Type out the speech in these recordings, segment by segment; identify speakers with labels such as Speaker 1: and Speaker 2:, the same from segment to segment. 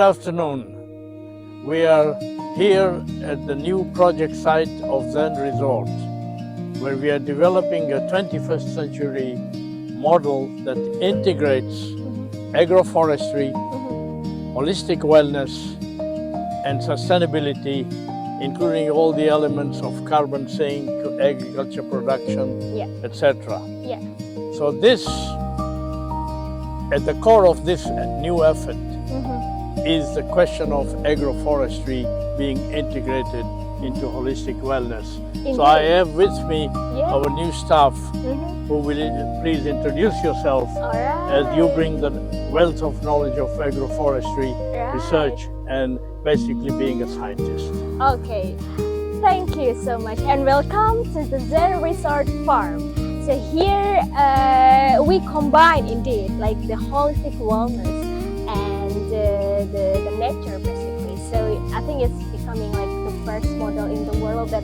Speaker 1: afternoon. We are here at the new project site of Zen Resort, where we are developing a 21st century model that integrates agroforestry, holistic wellness, and sustainability, including all the elements of carbon sink, agriculture production, etc.
Speaker 2: Yeah.
Speaker 1: So this, at the core of this new effort, is the question of agroforestry being integrated into holistic wellness.
Speaker 2: Indeed.
Speaker 1: So I have with me our new staff, who will please introduce yourself as you bring the wealth of knowledge of agroforestry research and basically being a scientist.
Speaker 2: Okay, thank you so much and welcome to the Zen Resort Farm. So here we combine indeed like the holistic wellness and the nature basically. So I think it's becoming like the first model in the world that,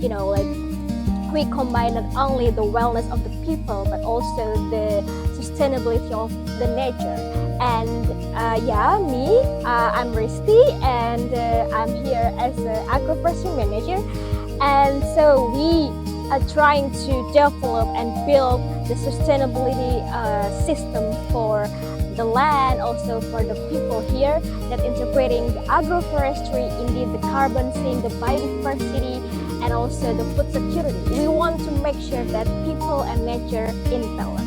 Speaker 2: you know, like we combine not only the wellness of the people but also the sustainability of the nature. And I'm Risti, and I'm here as an Agro-Forestry manager. And so we are trying to develop and build the sustainability system for the land, also for the people here, that integrating the agroforestry, indeed the carbon sink, the biodiversity, and also the food security. We want to make sure that people and nature in balance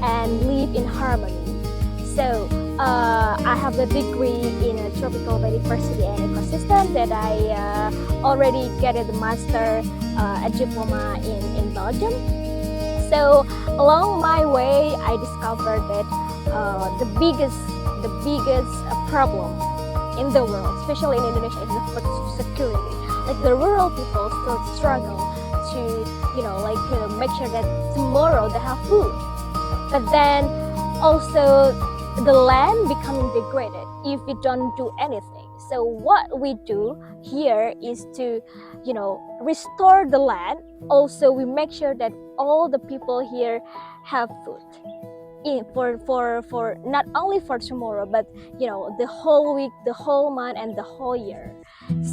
Speaker 2: and live in harmony. So I have the degree in tropical biodiversity and ecosystem that I already get a master a diploma in Belgium. So along my way, I discovered that the biggest problem in the world, especially in Indonesia, is the food security. Like the rural people still struggle to, you know, like make sure that tomorrow they have food. But then also the land becoming degraded if we don't do anything. So what we do here is to, you know, restore the land. Also, we make sure that all the people here have food for not only for tomorrow, but you know, the whole week, the whole month, and the whole year.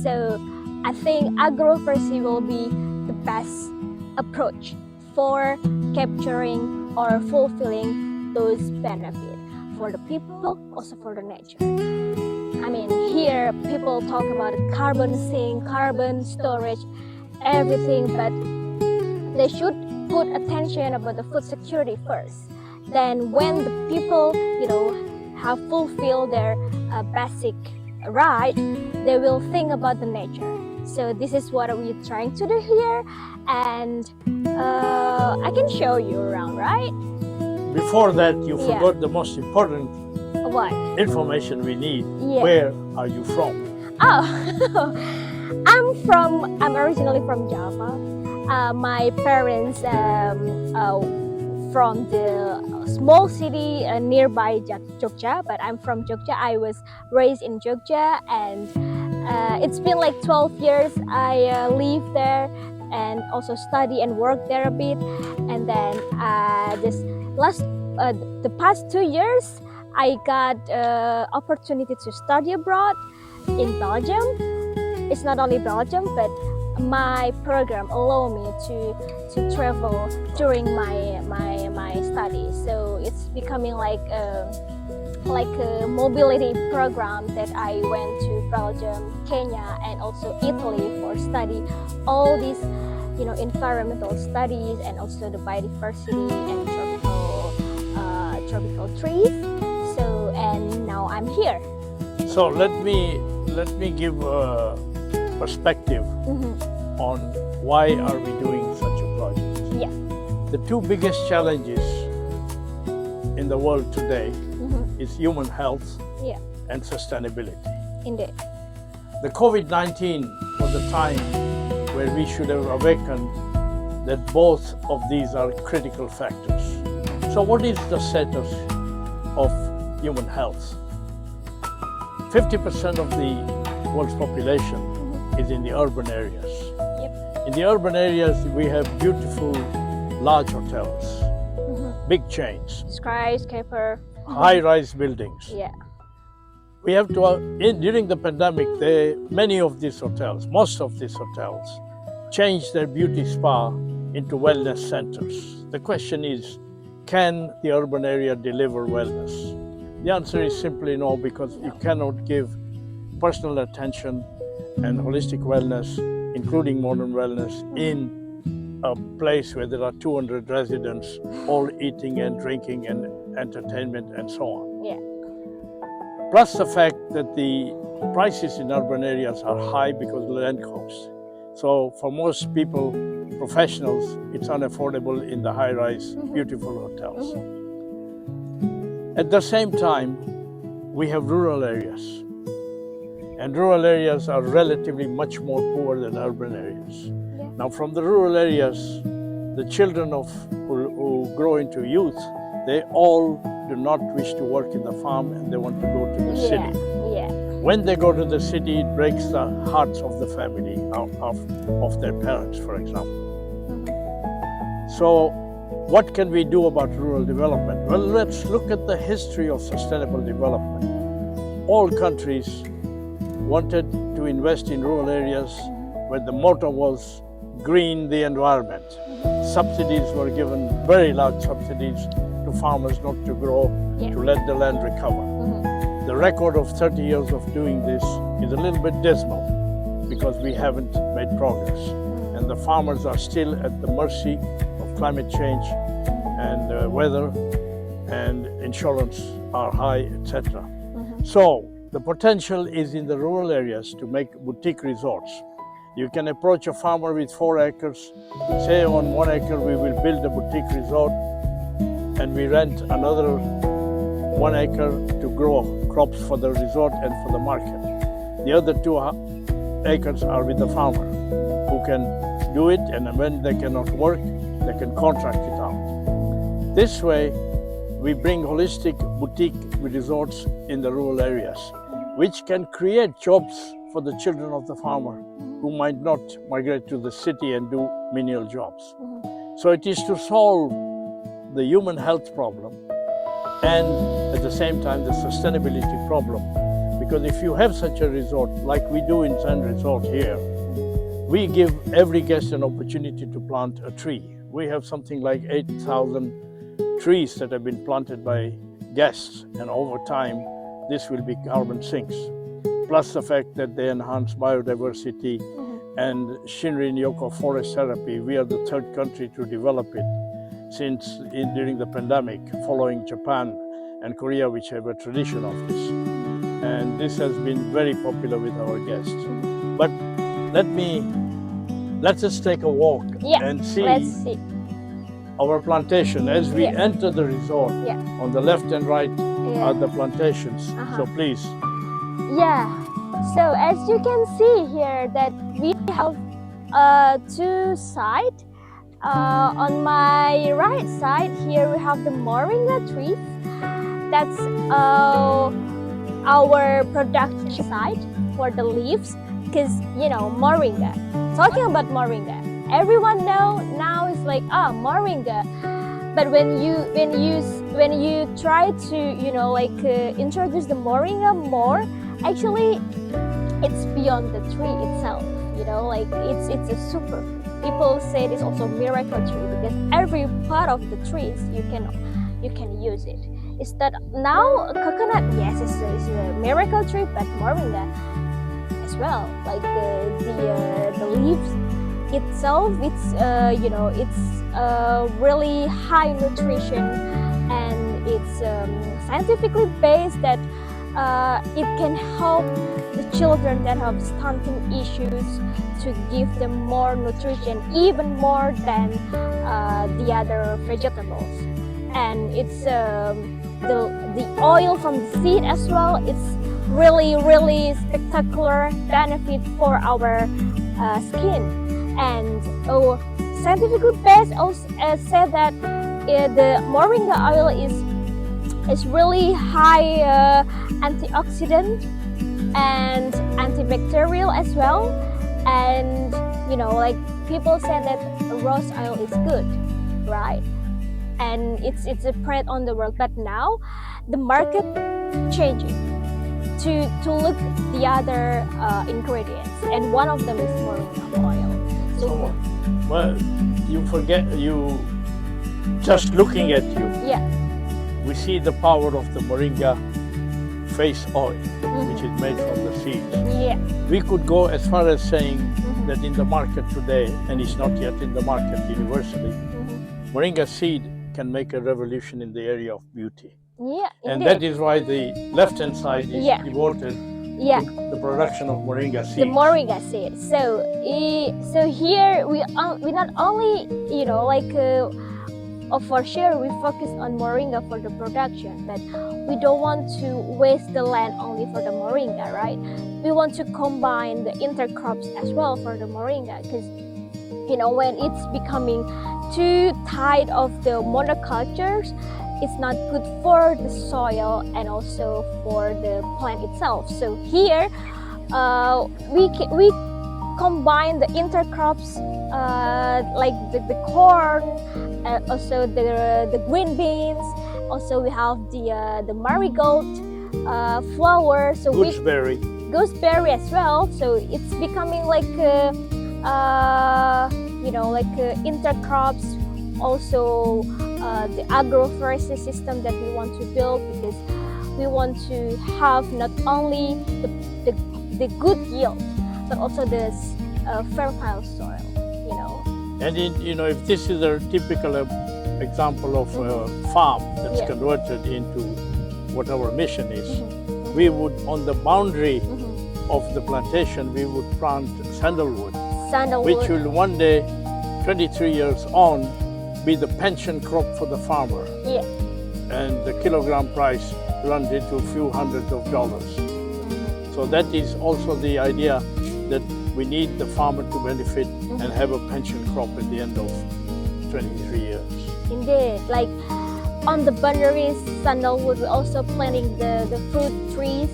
Speaker 2: So I think agroforestry will be the best approach for capturing or fulfilling those benefits for the people, also for the nature. I mean, here people talk about carbon sink, carbon storage, everything, but they should put attention about the food security first. Then when the people, you know, have fulfilled their basic right, they will think about the nature. So this is what we're trying to do here, and I can show you around, right?
Speaker 1: Before that, you forgot the most important information we need. Where are you from?
Speaker 2: Oh, I'm originally from Java. My parents from the small city nearby Jogja, but I'm from Jogja. I was raised in Jogja, and it's been like 12 years I live there and also study and work there a bit. And then the past 2 years, I got opportunity to study abroad in Belgium. It's not only Belgium, but my program allow me to travel during my studies. So it's becoming like a mobility program that I went to Belgium, Kenya, and also Italy for study all these, you know, environmental studies and also the biodiversity and tropical trees. So, and now I'm here.
Speaker 1: So let me give a perspective on why are we doing such a project.
Speaker 2: Yeah.
Speaker 1: The two biggest challenges in the world today is human health and sustainability.
Speaker 2: Indeed.
Speaker 1: The COVID-19 was a time where we should have awakened that both of these are critical factors. So what is the status of human health? 50% of the world's population is in the urban areas. In the urban areas, we have beautiful large hotels, big chains,
Speaker 2: skyscraper,
Speaker 1: high-rise buildings.
Speaker 2: Yeah.
Speaker 1: We have to, during the pandemic, many of these hotels, most of these hotels, changed their beauty spa into wellness centers. The question is, can the urban area deliver wellness? The answer is simply no, because you cannot give personal attention and holistic wellness, including modern wellness, in a place where there are 200 residents all eating and drinking and entertainment and so on.
Speaker 2: Yeah.
Speaker 1: Plus the fact that the prices in urban areas are high because of land costs. So for most people, professionals, it's unaffordable in the high-rise, beautiful hotels. At the same time, we have rural areas. And rural areas are relatively much more poor than urban areas.
Speaker 2: Yeah.
Speaker 1: Now, from the rural areas, the children who grow into youth, they all do not wish to work in the farm and they want to go to the city.
Speaker 2: Yeah.
Speaker 1: When they go to the city, it breaks the hearts of the family, of their parents, for example. So, what can we do about rural development? Well, let's look at the history of sustainable development. All countries wanted to invest in rural areas where the motto was green the environment. Subsidies were given, very large subsidies, to farmers not to grow, to let the land recover. The record of 30 years of doing this is a little bit dismal because we haven't made progress. And the farmers are still at the mercy of climate change, and weather and insurance are high, etc. So the potential is in the rural areas to make boutique resorts. You can approach a farmer with 4 acres, say on 1 acre we will build a boutique resort, and we rent another 1 acre to grow crops for the resort and for the market. The other 2 acres are with the farmer who can do it, and when they cannot work, they can contract it out. This way, we bring holistic boutique resorts in the rural areas, which can create jobs for the children of the farmer who might not migrate to the city and do menial jobs. So it is to solve the human health problem and at the same time the sustainability problem. Because if you have such a resort, like we do in Sand Resort here, we give every guest an opportunity to plant a tree. We have something like 8,000 trees that have been planted by guests, and over time this will be carbon sinks. Plus the fact that they enhance biodiversity and Shinrin-yoku forest therapy. We are the 3rd country to develop it since during the pandemic, following Japan and Korea, which have a tradition of this. And this has been very popular with our guests. But let us take a walk and see our plantation. As we enter the resort, on the left and right are the plantations. So please.
Speaker 2: Yeah, so as you can see here that we have 2 sides. On my right side here we have the moringa trees. That's our production side for the leaves, because you know moringa. Talking about moringa, everyone now is like moringa, but when you try to introduce the moringa more, actually it's beyond the tree itself. It's a superfood. People say it's also a miracle tree because every part of the trees you can use it. Is that now coconut? Yes, it's a miracle tree, but moringa as well. Like the leaves itself, it's really high nutrition, and it's scientifically based that it can help the children that have stunting issues to give them more nutrition, even more than the other vegetables. And it's the oil from the seed as well. It's really spectacular benefit for our skin. And scientifically based also said that the moringa oil is really high antioxidant and antibacterial as well. And people say that rose oil is good, right? And it's a spread on the world. But now the market changing to look the other ingredients, and one of them is moringa oil.
Speaker 1: So, well, you forget, just looking at you,
Speaker 2: yeah,
Speaker 1: we see the power of the moringa face oil, which is made from the seeds.
Speaker 2: yeah,
Speaker 1: We could go as far as saying that in the market today, and it's not yet in the market universally, moringa seed can make a revolution in the area of beauty.
Speaker 2: yeah,
Speaker 1: And
Speaker 2: indeed.
Speaker 1: that is why the left-hand side is
Speaker 2: Yeah.
Speaker 1: devoted
Speaker 2: Yeah,
Speaker 1: to the production of moringa seeds.
Speaker 2: the moringa seed. So, so here we not only for sure we focus on moringa for the production, but we don't want to waste the land only for the moringa, right? We want to combine the intercrops as well for the moringa, because when it's becoming too tight of the monocultures, it's not good for the soil and also for the plant itself. So here we combine the intercrops like the corn, also the green beans. Also we have the marigold flower. So
Speaker 1: Gooseberry.
Speaker 2: gooseberry as well. So it's becoming like intercrops. Also the Agro-Forestry system that we want to build, because we want to have not only the good yield, but also the fertile soil.
Speaker 1: And if this is a typical example of a farm that's converted into what our mission is, we would, on the boundary of the plantation, we would plant sandalwood, which will one day, 23 years on, be the pension crop for the farmer.
Speaker 2: Yeah.
Speaker 1: And the kilogram price runs into a few hundreds of dollars. So that is also the idea, that we need the farmer to benefit and have a pension crop at the end of 23 years.
Speaker 2: Indeed, like on the boundaries, sandalwood, we're also planting the fruit trees,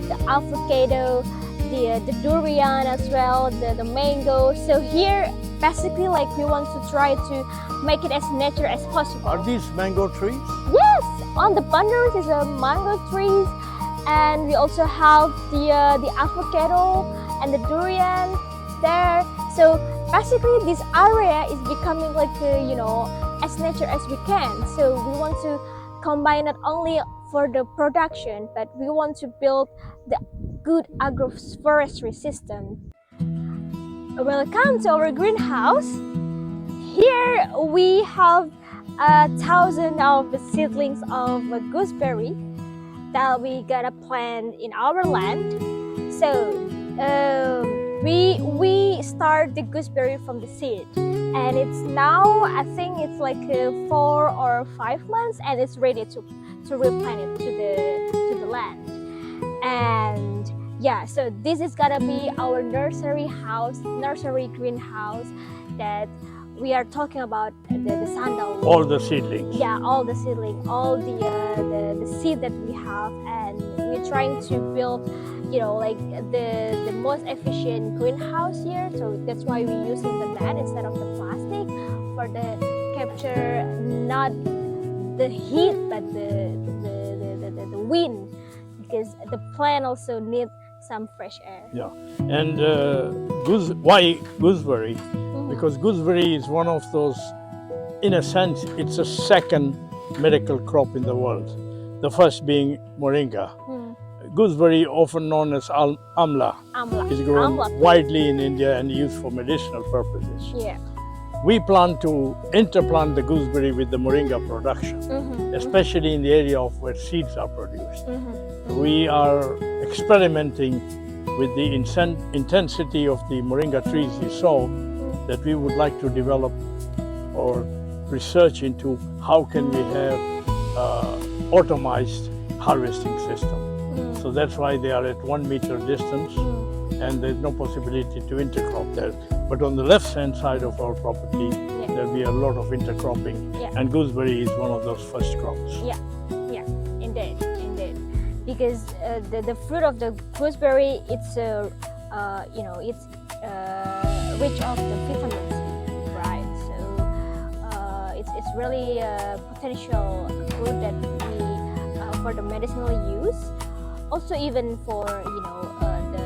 Speaker 2: the avocado, the durian as well, the mango. So here, basically, like we want to try to make it as natural as possible.
Speaker 1: Are these mango trees?
Speaker 2: Yes, on the boundaries is a mango trees, and we also have the avocado and the durian there. So basically, this area is becoming like as natural as we can. So we want to combine not only for the production, but we want to build the good agroforestry system. Welcome to our greenhouse. Here we have 1,000 of the seedlings of gooseberry that we gonna plant in our land. So we start the gooseberry from the seed, and it's now, I think it's like 4 or 5 months, and it's ready to replant it to the land. And yeah, so this is gonna be our nursery greenhouse that we are talking about, the sandalwood.
Speaker 1: All the seedlings.
Speaker 2: Yeah, all the seedling, all the seed that we have, and we're trying to build, the most efficient greenhouse here. So that's why we're using the net instead of the plastic for the capture, not the heat, but the wind, because the plant also needs some fresh air.
Speaker 1: Yeah, and why gooseberry? Because gooseberry is one of those, in a sense, it's a second medical crop in the world. The first being moringa. Gooseberry, often known as amla, is grown widely in India and used for medicinal purposes.
Speaker 2: Yeah.
Speaker 1: We plan to interplant the gooseberry with the moringa production, especially in the area of where seeds are produced. We are experimenting with the intensity of the moringa trees you saw, that we would like to develop or research into how can we have automized harvesting system. So that's why they are at 1 meter distance, and there's no possibility to intercrop there. But on the left-hand side of our property, there'll be a lot of intercropping, and gooseberry is one of those first crops.
Speaker 2: Yeah, indeed. Because the fruit of the gooseberry, it's rich of the vitamins, right? So it's really a potential fruit that we for the medicinal use. also even for the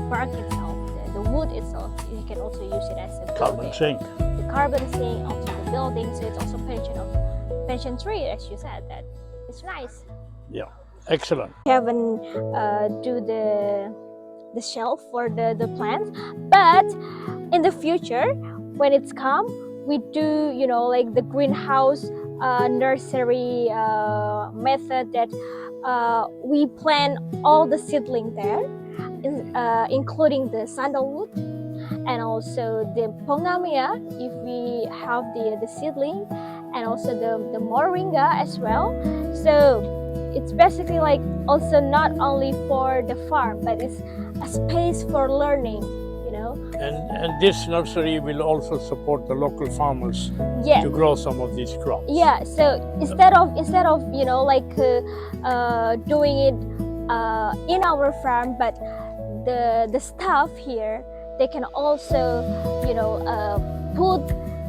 Speaker 2: bark itself, the wood itself, you can also use it as a
Speaker 1: Carbon sink.
Speaker 2: the carbon sink, also the building, so it's also pension tree, as you said. That it's nice.
Speaker 1: Yeah, excellent.
Speaker 2: We haven't do the shelf for the plants, but in the future when it's come, we do like the greenhouse nursery method, that we plant all the seedling there, including the sandalwood and also the pongamia if we have the seedling, and also the moringa as well. So it's basically like also not only for the farm, but it's a space for learning,
Speaker 1: And this nursery will also support the local farmers
Speaker 2: Yeah.
Speaker 1: to grow some of these crops.
Speaker 2: Yeah. So instead of doing it in our farm, but the staff here, they can also put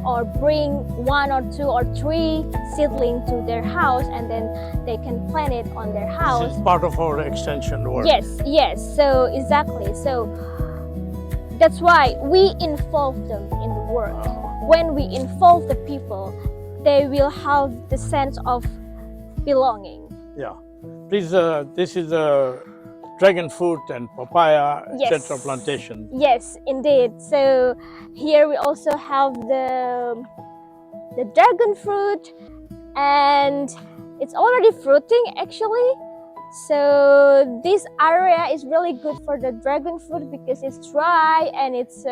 Speaker 2: or bring 1 or 2 or 3 seedling to their house, and then they can plant it on their house.
Speaker 1: This is part of our extension work.
Speaker 2: Yes. So exactly. So that's why we involve them in the work. When we involve the people, they will have the sense of belonging.
Speaker 1: Yeah. Please, this is a dragon fruit and papaya,
Speaker 2: Yes.
Speaker 1: etc. plantation.
Speaker 2: Yes, indeed. So here we also have the dragon fruit, and it's already fruiting actually. So this area is really good for the dragon fruit because it's dry, and it's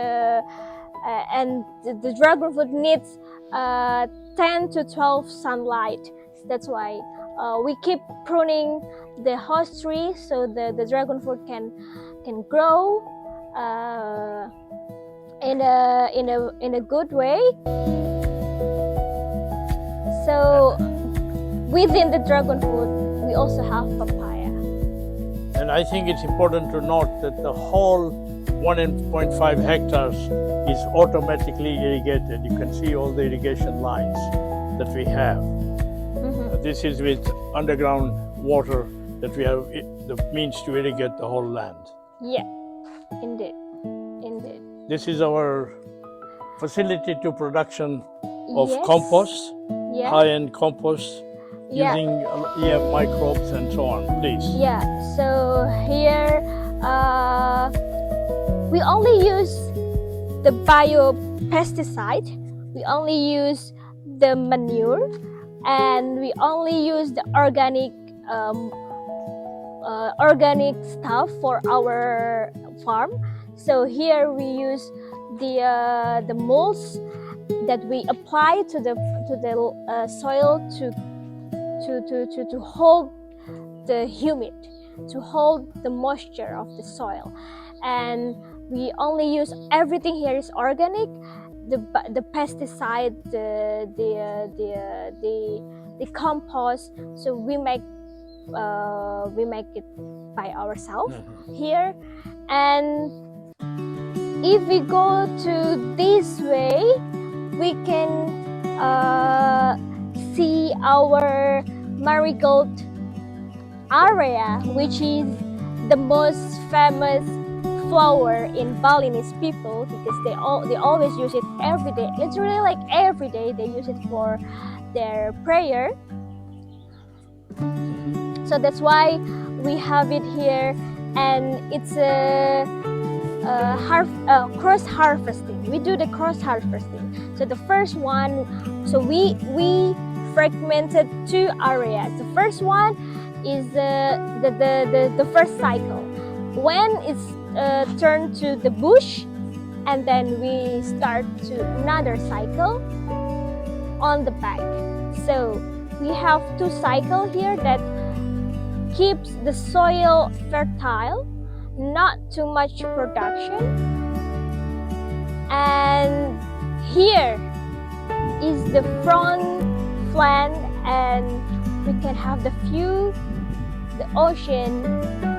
Speaker 2: and the dragon fruit needs 10 to 12 sunlight. That's why we keep pruning the host tree so the dragon fruit can grow in a good way. So within the dragon fruit, we also have papaya.
Speaker 1: And I think it's important to note that the whole 1.5 hectares is automatically irrigated. You can see all the irrigation lines that we have. This is with underground water that we have the means to irrigate the whole land.
Speaker 2: Yeah, indeed.
Speaker 1: This is our facility to production of
Speaker 2: Yes.
Speaker 1: compost,
Speaker 2: Yeah.
Speaker 1: high-end compost,
Speaker 2: Yeah.
Speaker 1: using EM microbes and so on. Please.
Speaker 2: Yeah, so here we only use the biopesticide, we only use the manure, and we only use the organic stuff for our farm. So here we use the molds that we apply to the soil to hold the humid, to hold the moisture of the soil. And we only use everything here is organic. The pesticide, the compost. So we make it by ourselves here. And if we go to this way, we can see our marigold area, which is the most famous flower in Balinese people, because they always use it every day. Literally, like every day, they use it for their prayer. So that's why we have it here, and it's cross harvesting. We do the cross harvesting. So the first one, so we fragmented 2 areas. The first one is the first cycle, when it's turned to the bush, and then we start to another cycle on the back. So we have 2 cycles here that keeps the soil fertile, not too much production. And here is the front flank, and we can have the view, the ocean,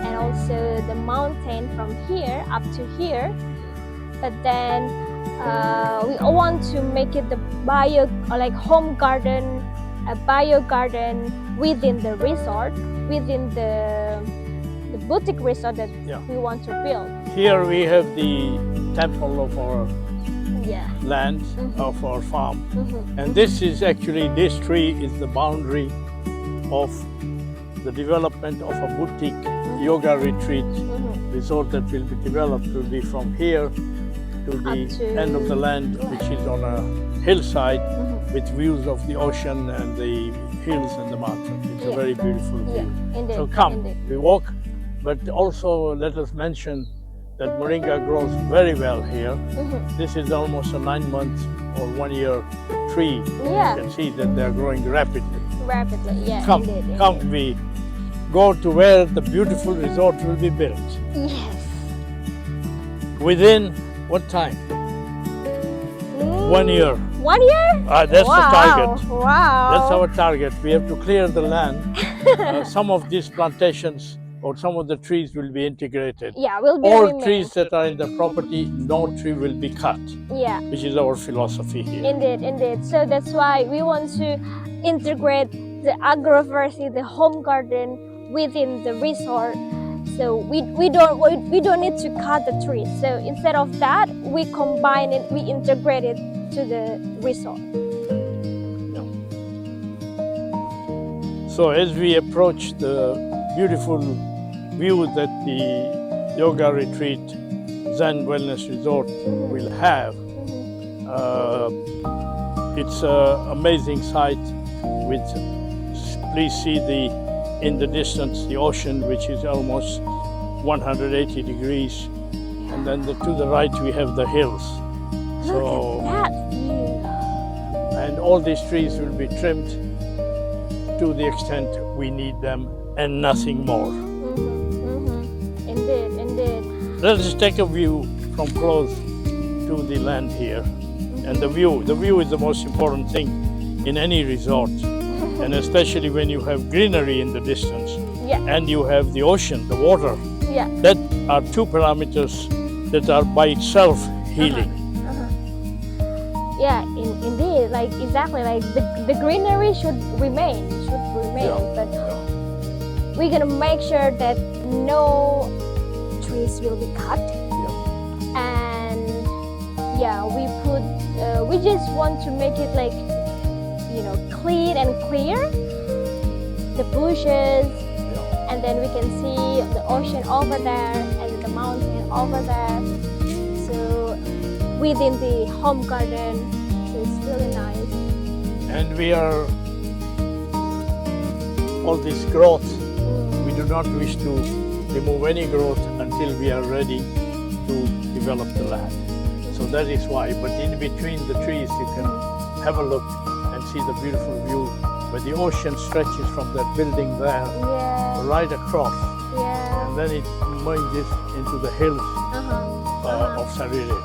Speaker 2: and also the mountain from here up to here. But then we want to make it the home garden, a bio garden within the resort, within the boutique resort that we want to build.
Speaker 1: Here we have the temple of our land, of our farm. And this is actually, this tree is the boundary of the development of a boutique yoga retreat resort that will be developed. Will be from here to the end of the land, which is on a hillside with views of the ocean and the hills and the mountains. It's a very beautiful view.
Speaker 2: Indeed,
Speaker 1: so come,
Speaker 2: indeed.
Speaker 1: we walk, but also let us mention that moringa grows very well here. This is almost a 9-month or 1-year tree. You can see that they are growing rapidly. Come,
Speaker 2: indeed.
Speaker 1: Come, we go to where the beautiful resort will be built.
Speaker 2: Yes.
Speaker 1: Within what time? 1 year.
Speaker 2: 1 year?
Speaker 1: That's the target.
Speaker 2: Wow.
Speaker 1: That's our target. We have to clear the land. Some of these plantations or some of the trees will be integrated.
Speaker 2: Will be
Speaker 1: All trees that are in the property, no tree will be cut. Which is our philosophy here.
Speaker 2: Indeed. So that's why we want to integrate the Agro-Forestry, the home garden within the resort. So we don't need to cut the trees. So instead of that, we combine it, we integrate it to the resort.
Speaker 1: So as we approach the beautiful view that the yoga retreat Zen Wellness Resort will have, it's an amazing sight with, please see in the distance the ocean, which is almost 180 degrees, and then to the right we have the hills.
Speaker 2: Look at that view.
Speaker 1: And all these trees will be trimmed to the extent we need them and nothing more.
Speaker 2: Indeed.
Speaker 1: Let us take a view from close to the land here. And the view is the most important thing in any resort. And especially when you have greenery in the distance and you have the ocean, the water. That are two parameters that are by itself healing.
Speaker 2: Indeed, like exactly, like the greenery should remain, but we're gonna make sure that no trees will be cut. And we just want to make it like, clean and clear, the bushes, and then we can see the ocean over there and the mountain over there. So within the home garden, so it's really nice.
Speaker 1: And we are, all this growth, we do not wish to remove any growth until we are ready to develop the land. So that is why, but in between the trees you can have a look and see the beautiful view where the ocean stretches from that building there right across. And then it merges into the hills of Zahroh.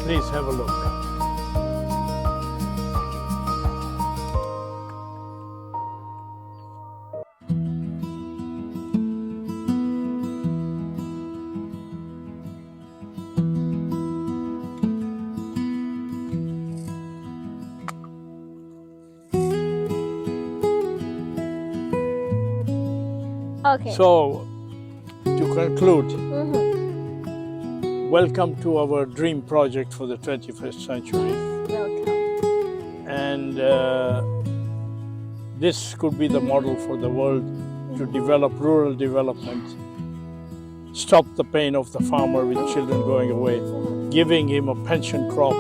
Speaker 1: Please have a look. So, to conclude, welcome to our dream project for the 21st century.
Speaker 2: Welcome.
Speaker 1: And this could be the model for the world to develop rural development, stop the pain of the farmer with children going away, giving him a pension crop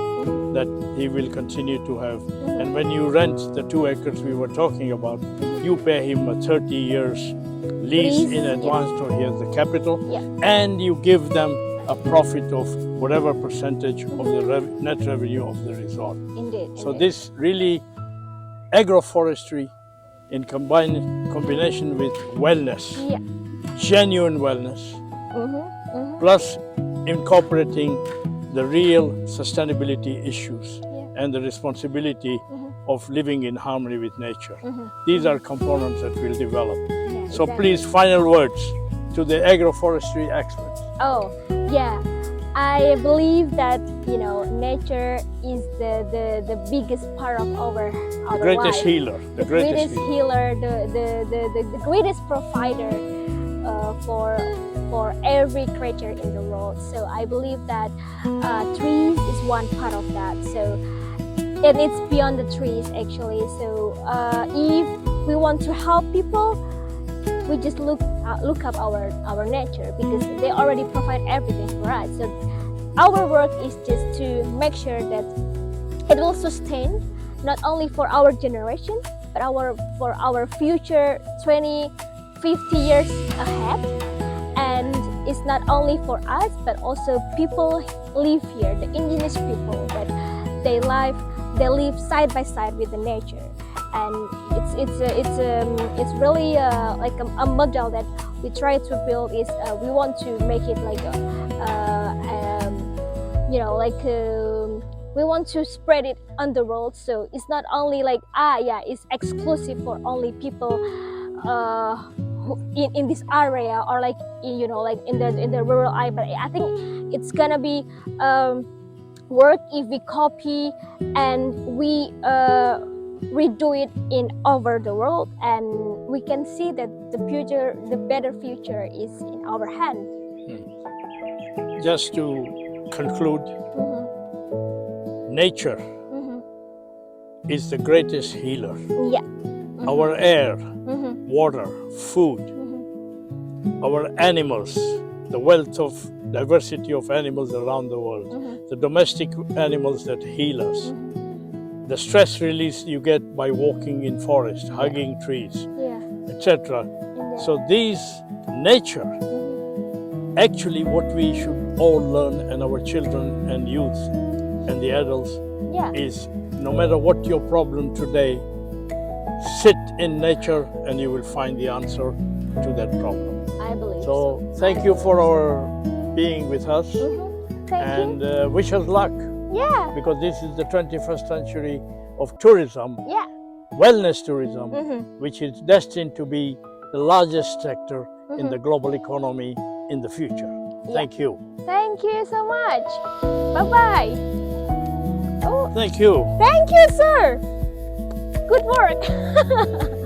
Speaker 1: that he will continue to have. And when you rent the 2 acres we were talking about, you pay him a 30 years lease in advance till he has the capital, and you give them a profit of whatever percentage of the net revenue of the resort. So this really agroforestry in combination with wellness, genuine wellness, plus incorporating the real sustainability issues and the responsibility of living in harmony with nature. These are components that will develop. So please, final words to the agroforestry experts.
Speaker 2: I believe that nature is the biggest part of our
Speaker 1: Greatest
Speaker 2: life.
Speaker 1: healer.
Speaker 2: The greatest healer, the greatest provider for every creature in the world. So I believe that trees is one part of that. So and it's beyond the trees actually. So if we want to help people, we just look up our nature, because they already provide everything for us. So our work is just to make sure that it will sustain not only for our generation, but for our future 20, 50 years ahead. And it's not only for us, but also people live here, the indigenous people, that they live side by side with the nature. And it's really like a model that we try to build. Is we want to make it like we want to spread it on the world. So it's not only like it's exclusive for only people in this area, or like like in the rural area. But I think it's gonna be work if we copy and we redo it in over the world, and we can see that the better future is in our hand.
Speaker 1: Just to conclude, nature is the greatest healer.
Speaker 2: Yeah.
Speaker 1: Our air, water, food, our animals, the wealth of diversity of animals around the world, the domestic animals that heal us, the stress release you get by walking in forest, hugging trees, etc. So these nature, actually what we should all learn, and our children and youth and the adults, is no matter what your problem today, sit in nature and you will find the answer to that problem.
Speaker 2: I believe
Speaker 1: so. Thank you for being with us,
Speaker 2: Thank
Speaker 1: you. Wish us luck.
Speaker 2: Yeah.
Speaker 1: Because this is the 21st century of tourism, wellness tourism, which is destined to be the largest sector in the global economy in the future. Thank you.
Speaker 2: Thank you so much. Bye-bye. Oh.
Speaker 1: Thank you.
Speaker 2: Thank you, sir. Good work.